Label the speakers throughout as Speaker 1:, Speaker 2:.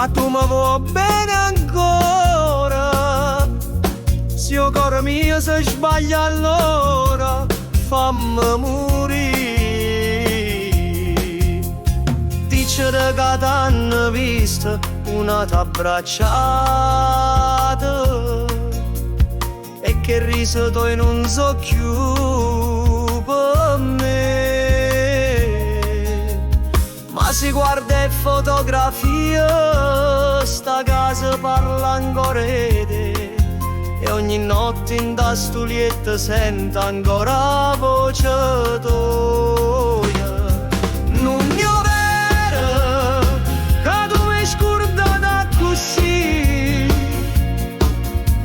Speaker 1: ma tu mi vuoi bene ancora. Se il cuore mio si sbaglia allora fammi morire. Dicere che t'hanno visto una t'abbracciata e che riso tu non so più per me. Ma si guarda e fotografia sta casa parla ancora di te. E ogni notte in da stulietta sento ancora la voce tua. Non mi vero che tu mi scordata così,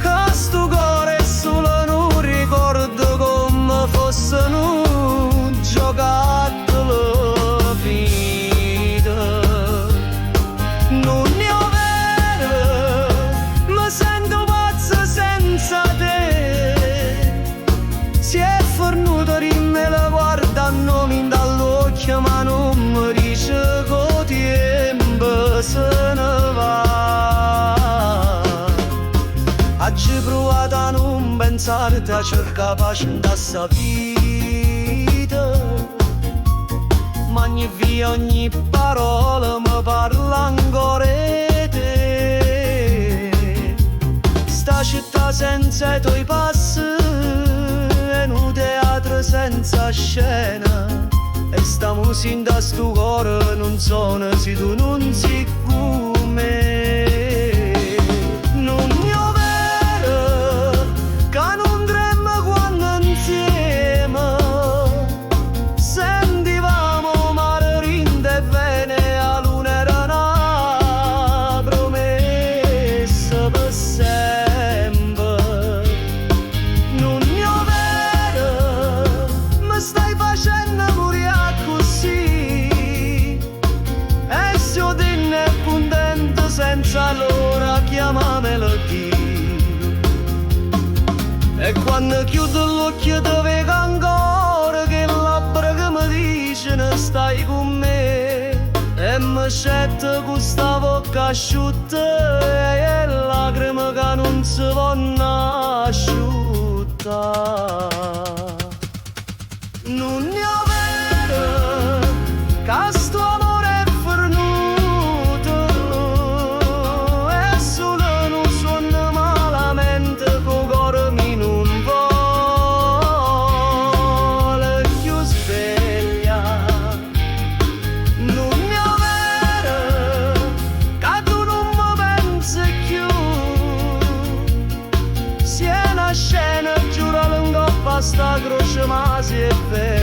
Speaker 1: che sto cuore è solo un ricordo come fosse un giocattolo finito. Non mi vero, mi sento pazza senza te. Si è fornuto rimmela guardando dall'occhio ma non mi dice che tempo se ne va. Oggi provato a non pensarti, a cercare pace in questa vita, ma ogni via, ogni parola mi parla ancora di te. Sta città senza i tuoi passi è un teatro senza scena, e sta musica da sto cuore non suona se tu non sei con me. Non mi vero che non tremmo quando insieme sentivamo mare rinde e vene, a luna era una promessa per sempre. Non mi vero, mi stai facendo morire così, e se io dinne pundente senza l'ora chiamamelo Dio. E quando chiudo l'occhio ti vedo ancora che labbra che mi dicono stai con me, e mi scetta questa bocca asciutta e lacrime che non si vanno asciuttare. Non mi vero che sto amore è fornuto, e solo non suona malamente col cuore mi non vuole più sveglia. Non mi vero che tu non mi pensi più, si è una scena giuro lungo sta croce ma si è vera.